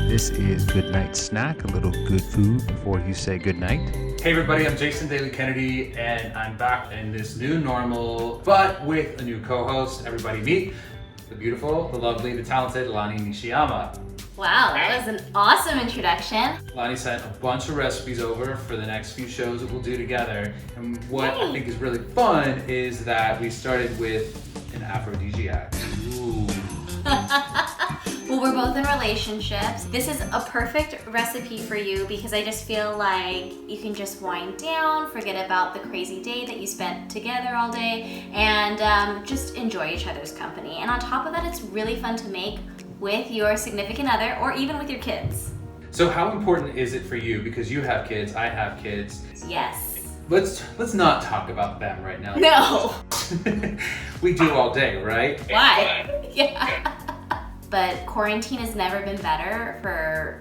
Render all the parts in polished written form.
This is Goodnight Snack, a little good food before you say goodnight. Hey everybody, I'm Jason Daley Kennedy, and I'm back in this new normal, but with a new co-host. Everybody meet the beautiful, the lovely, the talented Lani Nishiyama. Wow, that was an awesome introduction. Lani sent a bunch of recipes over for the next few shows that we'll do together. And what I think is really fun is that we started with an aphrodisiac. Ooh. Well, we're both in relationships. This is a perfect recipe for you because I just feel like you can just wind down, forget about the crazy day that you spent together all day, and just enjoy each other's company. And on top of that, it's really fun to make with your significant other or even with your kids. So how important is it for you? Because you have kids, I have kids. Yes. Let's not talk about them right now. No. We do all day, right? Why? Yeah. But quarantine has never been better or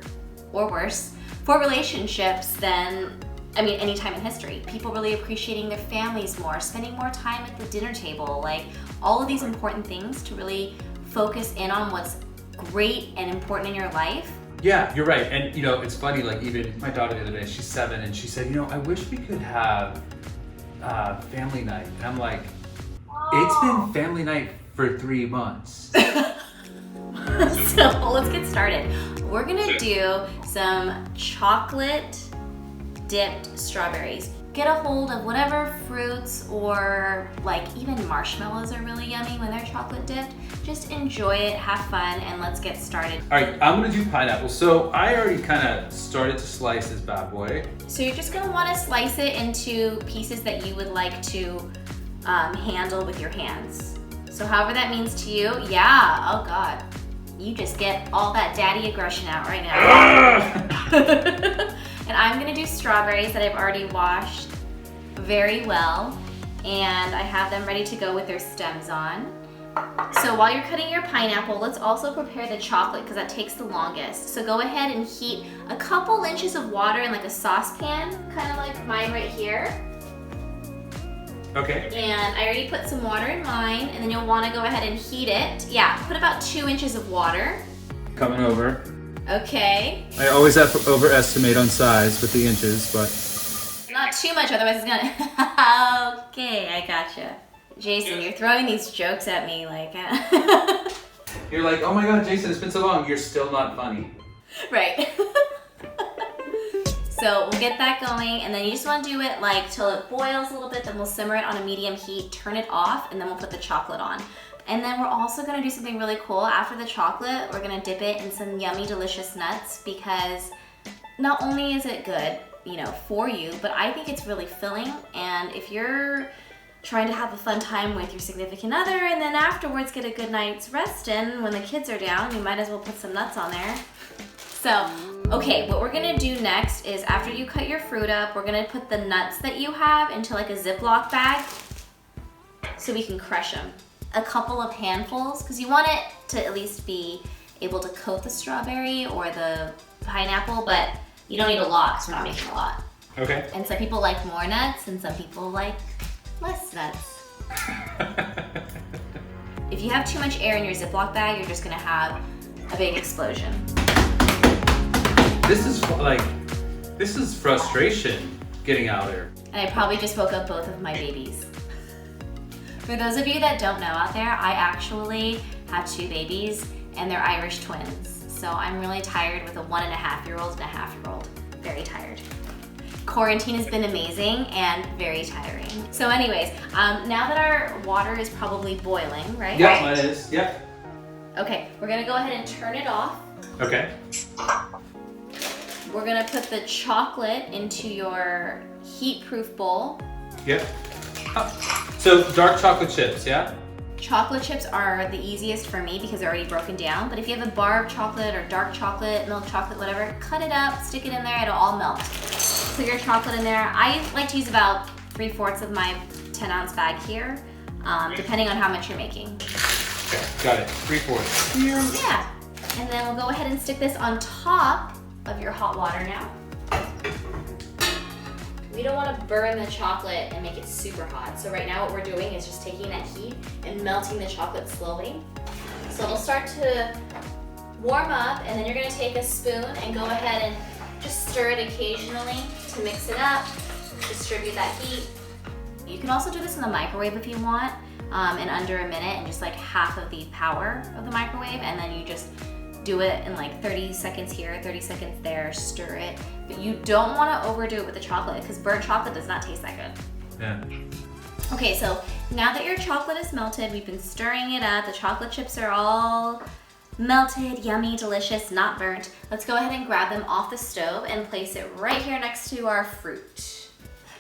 worse, for relationships than, any time in history. People really appreciating their families more, spending more time at the dinner table, like all of these important things to really focus in on what's great and important in your life. Yeah, you're right. And it's funny, like even my daughter the other day, she's 7, and she said, I wish we could have family night. And I'm like, it's been family night for 3 months. So let's get started. We're gonna do some chocolate dipped strawberries. Get a hold of whatever fruits or like even marshmallows are really yummy when they're chocolate dipped. Just enjoy it, have fun, and let's get started. All right, I'm gonna do pineapple. So I already kind of started to slice this bad boy. So you're just gonna wanna slice it into pieces that you would like to handle with your hands. So however that means to you, yeah, oh God. You just get all that daddy aggression out right now. And I'm gonna do strawberries that I've already washed very well, and I have them ready to go with their stems on. So while you're cutting your pineapple, let's also prepare the chocolate because that takes the longest. So go ahead and heat a couple inches of water in like a saucepan, kind of like mine right here. Okay. And I already put some water in mine, and then you'll want to go ahead and heat it. Yeah, put about 2 inches of water. Coming over. Okay. I always have to overestimate on size with the inches, but. Not too much, otherwise it's gonna. Okay, I gotcha. Jason, you're throwing these jokes at me like. You're like, oh my God, Jason, it's been so long. You're still not funny. Right. So we'll get that going, and then you just want to do it like till it boils a little bit, then we'll simmer it on a medium heat, turn it off, and then we'll put the chocolate on. And then we're also gonna do something really cool. After the chocolate, we're gonna dip it in some yummy, delicious nuts because not only is it good, for you, but I think it's really filling. And if you're trying to have a fun time with your significant other and then afterwards get a good night's rest in when the kids are down, you might as well put some nuts on there. So, okay, what we're gonna do next is after you cut your fruit up, we're gonna put the nuts that you have into like a Ziploc bag so we can crush them. A couple of handfuls, because you want it to at least be able to coat the strawberry or the pineapple, but you don't need a lot because we're not making a lot. Okay. And some people like more nuts and some people like less nuts. If you have too much air in your Ziploc bag, you're just gonna have a big explosion. This is frustration getting out there. And I probably just woke up both of my babies. For those of you that don't know out there, I actually have 2 babies and they're Irish twins. So I'm really tired with a 1.5-year-old and a half-year-old. Very tired. Quarantine has been amazing and very tiring. So anyways, now that our water is probably boiling, right? Yeah, mine is. Yep. Okay, we're gonna go ahead and turn it off. Okay. We're gonna put the chocolate into your heat-proof bowl. Yep. So dark chocolate chips, yeah? Chocolate chips are the easiest for me because they're already broken down, but if you have a bar of chocolate or dark chocolate, milk chocolate, whatever, cut it up, stick it in there, it'll all melt. Put your chocolate in there. I like to use about 3/4 of my 10-ounce bag here, depending on how much you're making. Okay, got it. 3/4. Yeah, and then we'll go ahead and stick this on top of your hot water now. We don't want to burn the chocolate and make it super hot. So right now what we're doing is just taking that heat and melting the chocolate slowly. So it'll start to warm up, and then you're gonna take a spoon and go ahead and just stir it occasionally to mix it up, distribute that heat. You can also do this in the microwave if you want, in under a minute and just like half of the power of the microwave, and then you just do it in like 30 seconds here, 30 seconds there, stir it. But you don't want to overdo it with the chocolate because burnt chocolate does not taste that good. Yeah. Okay, so now that your chocolate is melted, we've been stirring it up, the chocolate chips are all melted, yummy, delicious, not burnt. Let's go ahead and grab them off the stove and place it right here next to our fruit.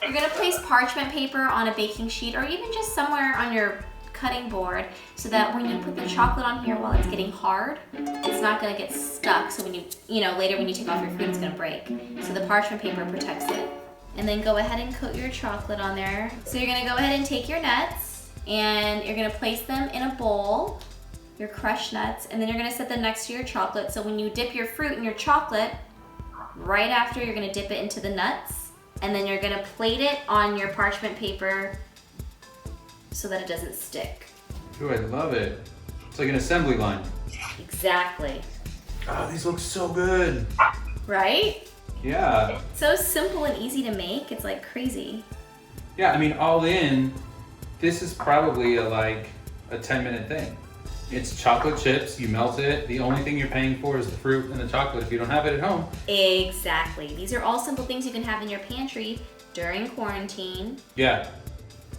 You're gonna place parchment paper on a baking sheet or even just somewhere on your cutting board so that when you put the chocolate on here while it's getting hard, it's not gonna get stuck. So when later when you take off your fruit, it's gonna break. So the parchment paper protects it. And then go ahead and coat your chocolate on there. So you're gonna go ahead and take your nuts and you're gonna place them in a bowl, your crushed nuts, and then you're gonna set them next to your chocolate. So when you dip your fruit in your chocolate, right after you're gonna dip it into the nuts, and then you're gonna plate it on your parchment paper so that it doesn't stick. Ooh, I love it. It's like an assembly line. Exactly. Oh, these look so good. Right? Yeah. So simple and easy to make, it's like crazy. Yeah, I mean, all in, this is probably a 10-minute thing. It's chocolate chips, you melt it. The only thing you're paying for is the fruit and the chocolate if you don't have it at home. Exactly. These are all simple things you can have in your pantry during quarantine. Yeah.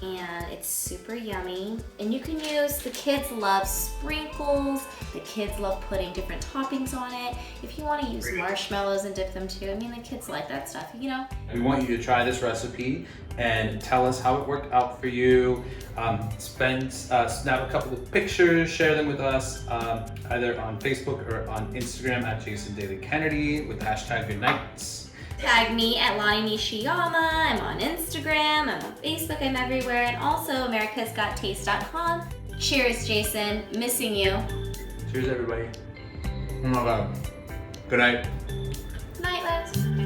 And it's super yummy. And you can use, the kids love sprinkles, the kids love putting different toppings on it. If you want to use marshmallows and dip them too, I mean, the kids like that stuff, you know? We want you to try this recipe and tell us how it worked out for you. Snap a couple of pictures, share them with us, either on Facebook or on Instagram at Jason Daley Kennedy with the hashtag Goodnight. Tag me at Lonnie Nishiyama. I'm on Instagram, I'm on Facebook, I'm everywhere, and also americasgottaste.com. Cheers, Jason. Missing you. Cheers, everybody. Oh my God. Good night. Night, loves.